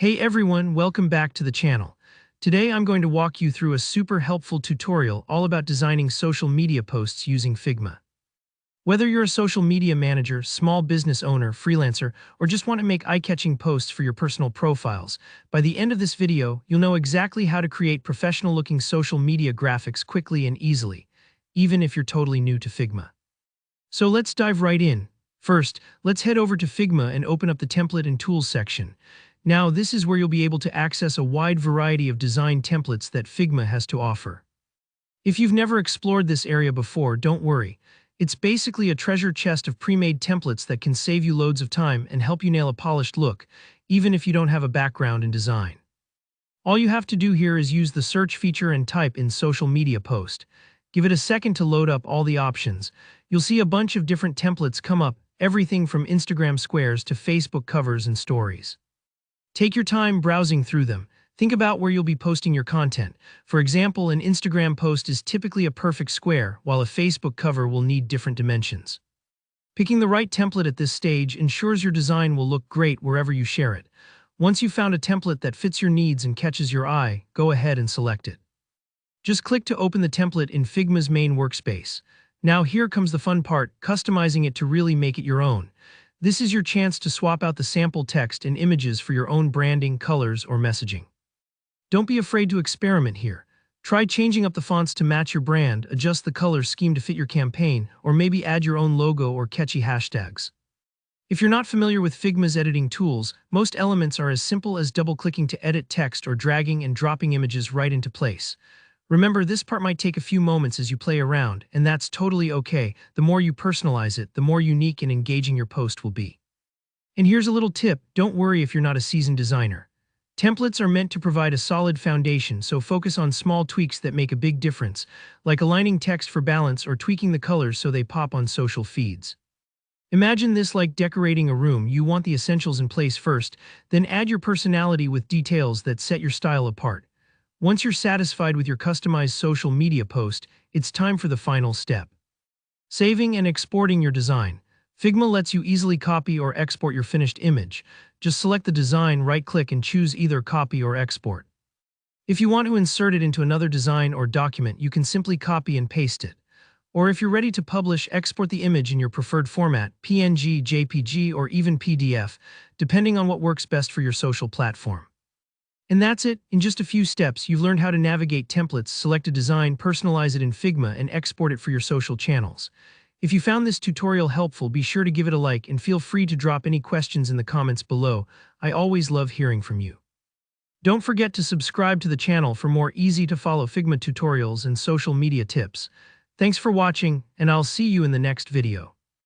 Hey everyone, welcome back to the channel. Today I'm going to walk you through a super helpful tutorial all about designing social media posts using Figma. Whether you're a social media manager, small business owner, freelancer, or just want to make eye-catching posts for your personal profiles, by the end of this video, you'll know exactly how to create professional-looking social media graphics quickly and easily, even if you're totally new to Figma. So let's dive right in. First, let's head over to Figma and open up the Template and Tools section. Now, this is where you'll be able to access a wide variety of design templates that Figma has to offer. If you've never explored this area before, don't worry. It's basically a treasure chest of pre-made templates that can save you loads of time and help you nail a polished look, even if you don't have a background in design. All you have to do here is use the search feature and type in social media post. Give it a second to load up all the options. You'll see a bunch of different templates come up, everything from Instagram squares to Facebook covers and stories. Take your time browsing through them. Think about where you'll be posting your content. For example, an Instagram post is typically a perfect square, while a Facebook cover will need different dimensions. Picking the right template at this stage ensures your design will look great wherever you share it. Once you've found a template that fits your needs and catches your eye, go ahead and select it. Just click to open the template in Figma's main workspace. Now here comes the fun part, customizing it to really make it your own. This is your chance to swap out the sample text and images for your own branding, colors, or messaging. Don't be afraid to experiment here. Try changing up the fonts to match your brand, adjust the color scheme to fit your campaign, or maybe add your own logo or catchy hashtags. If you're not familiar with Figma's editing tools, most elements are as simple as double-clicking to edit text or dragging and dropping images right into place. Remember, this part might take a few moments as you play around, and that's totally okay. The more you personalize it, the more unique and engaging your post will be. And here's a little tip, don't worry if you're not a seasoned designer. Templates are meant to provide a solid foundation, so focus on small tweaks that make a big difference, like aligning text for balance or tweaking the colors so they pop on social feeds. Imagine this like decorating a room. You want the essentials in place first, then add your personality with details that set your style apart. Once you're satisfied with your customized social media post, it's time for the final step. Saving and exporting your design. Figma lets you easily copy or export your finished image. Just select the design, right-click, and choose either copy or export. If you want to insert it into another design or document, you can simply copy and paste it. Or if you're ready to publish, export the image in your preferred format, PNG, JPG, or even PDF, depending on what works best for your social platform. And that's it. In just a few steps, you've learned how to navigate templates, select a design, personalize it in Figma, and export it for your social channels. If you found this tutorial helpful, be sure to give it a like and feel free to drop any questions in the comments below. I always love hearing from you. Don't forget to subscribe to the channel for more easy-to-follow Figma tutorials and social media tips. Thanks for watching, and I'll see you in the next video.